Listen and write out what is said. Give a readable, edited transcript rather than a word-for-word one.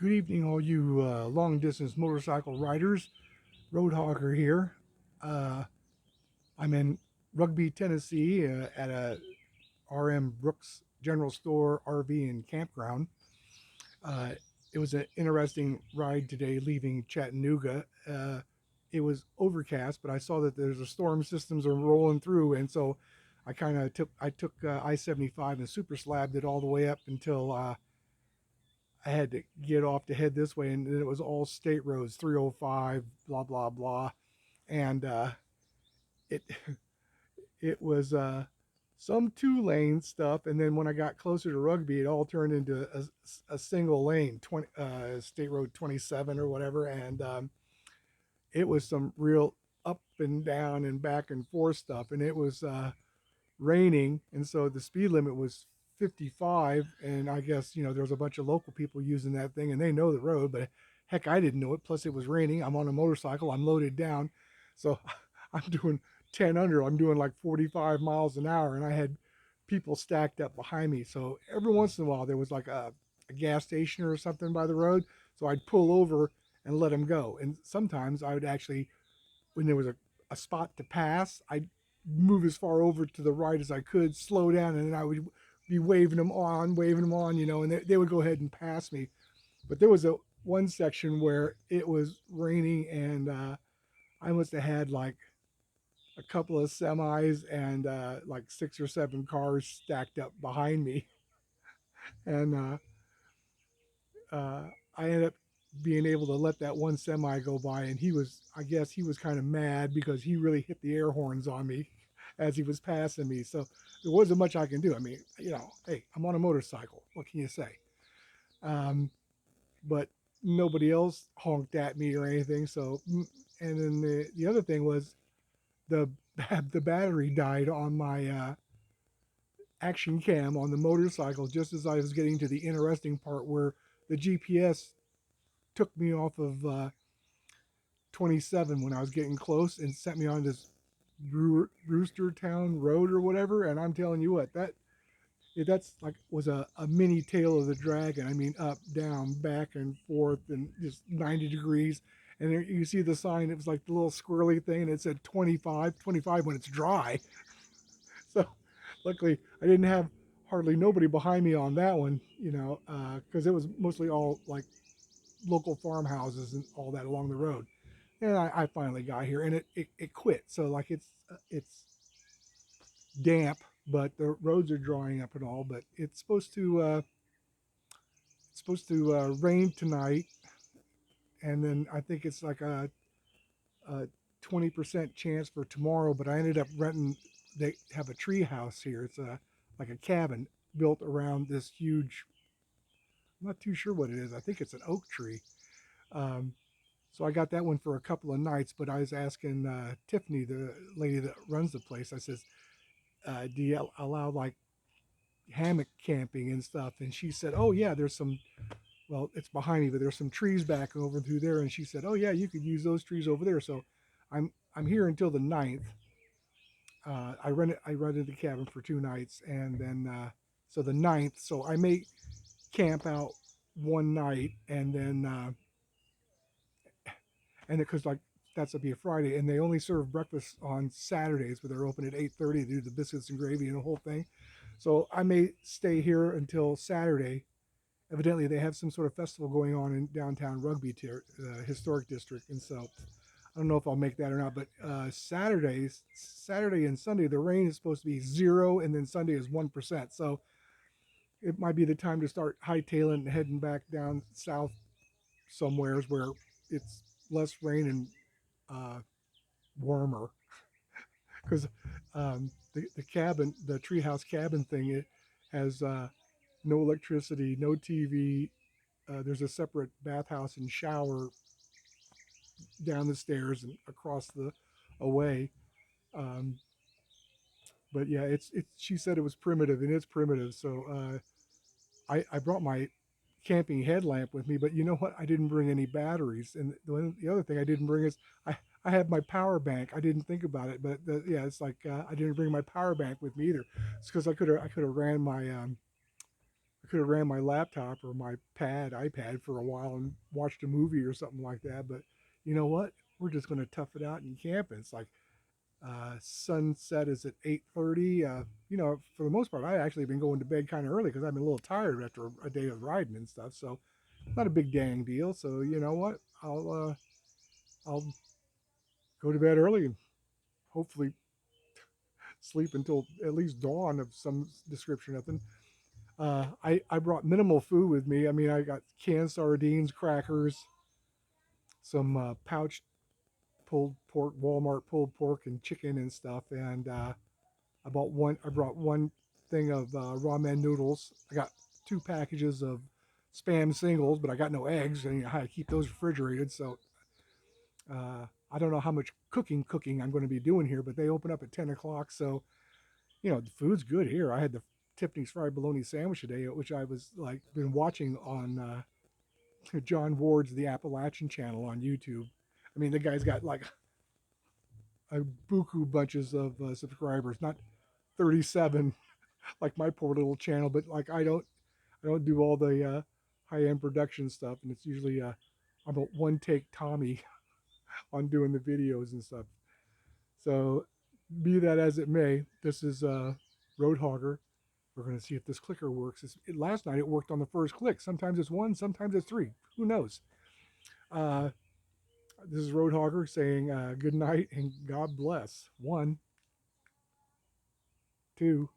Good evening, all you long distance motorcycle riders. Roadhogger here. Uh, I'm in Rugby, Tennessee at a RM Brooks General Store RV and campground. Uh, it was an interesting ride today leaving Chattanooga. It was overcast, but I saw that there's a storm systems are rolling through, and so I took I-75 and super slabbed it all the way up until I had to get off to head this way, and then it was all state roads, 305, blah blah blah, and it it was some two lane stuff, and then when I got closer to Rugby, it all turned into a single lane, 20 State Road 27 or whatever, and it was some real up and down and back and forth stuff, and it was raining, and so the speed limit was 55. And I guess there was a bunch of local people using that thing, and they know the road, but heck, I didn't know it. Plus, it was raining. I'm on a motorcycle. I'm loaded down, so I'm doing 10 under. I'm doing like 45 miles an hour, and I had people stacked up behind me. So every once in a while, there was like a gas station or something by the road, so I'd pull over and let them go. And sometimes I would actually, when there was a spot to pass, I'd move as far over to the right as I could, slow down, and then I would be waving them on, and they would go ahead and pass me. But there was a one section where it was raining, and I must have had like a couple of semis and like six or seven cars stacked up behind me, and uh, I ended up being able to let that one semi go by, and I guess he was kind of mad because he really hit the air horns on me as he was passing me. So there wasn't much I can do. I mean, hey, I'm on a motorcycle. What can you say? Um, but nobody else honked at me or anything. And then the other thing was the the battery died on my action cam on the motorcycle just as I was getting to the interesting part where the GPS took me off of 27 when I was getting close and sent me on this Rooster Town Road or whatever. And I'm telling you what, that's like was a mini tail of the dragon. I mean, up, down, back and forth, and just 90 degrees. And there, you see the sign. It was like the little squirrely thing, and it said 25, 25 when it's dry. So, luckily, I didn't have hardly nobody behind me on that one, because it was mostly all like local farmhouses and all that along the road. And I finally got here, and it quit. So like it's damp, but the roads are drying up and all. But it's supposed to rain tonight, and then I think it's like a 20% chance for tomorrow. But I ended up renting. They have a tree house here. It's like a cabin built around this huge. I'm not too sure what it is. I think it's an oak tree. Um, So I got that one for a couple of nights, but I was asking Tiffany, the lady that runs the place, I says, do you allow like hammock camping and stuff? And she said, oh yeah, there's some, well, it's behind me, but there's some trees back over through there. And she said, oh yeah, you could use those trees over there. So I'm here until the ninth. I rented the cabin for 2 nights, and then so the ninth. So I may camp out one night, and because like that's a be a Friday, and they only serve breakfast on Saturdays, but they're open at 8:30 to do the biscuits and gravy and the whole thing. So I may stay here until Saturday. Evidently, they have some sort of festival going on in downtown Rugby, historic district, and so I don't know if I'll make that or not. But Saturday and Sunday, the rain is supposed to be zero, and then Sunday is 1%. So it might be the time to start hightailing and heading back down south somewheres where it's less rain and uh, warmer, because the cabin, the treehouse cabin thing, it has no electricity, no TV. There's a separate bathhouse and shower down the stairs and across the away. Um, but yeah, it's. She said it was primitive, and it's primitive. So I brought my camping headlamp with me, but you know what? I didn't bring any batteries. And the other thing I didn't bring is I had my power bank. I didn't think about it, but yeah, it's like I didn't bring my power bank with me either. It's because I could have ran my could have ran my laptop or my iPad for a while and watched a movie or something like that. But you know what? We're just going to tough it out and camp. And it's like sunset is at 8:30. For the most part, I actually been going to bed kind of early because I've been a little tired after a day of riding and stuff. So not a big dang deal. So you know what? I'll go to bed early and hopefully sleep until at least dawn of some description of them. I brought minimal food with me. I mean, I got canned sardines, crackers, some pouched pulled pork, Walmart pulled pork and chicken and stuff, and I brought one thing of ramen noodles. I got 2 packages of spam singles, but I got no eggs, and you know how to keep those refrigerated. So I don't know how much cooking I'm going to be doing here, but they open up at 10 o'clock, so the food's good here. I had the Tiffany's fried bologna sandwich today, which I was like been watching on John Ward's The Appalachian Channel on YouTube. I mean, the guy's got like a buku bunches of subscribers, not 37 like my poor little channel, but like I don't do all the high end production stuff, and it's usually I'm a one take Tommy on doing the videos and stuff. So be that as it may, this is Roadhogger. We're going to see if this clicker works. Last night it worked on the first click. Sometimes it's one, sometimes it's three. Who knows? Uh, this is Roadhogger saying good night and God bless. 1, 2,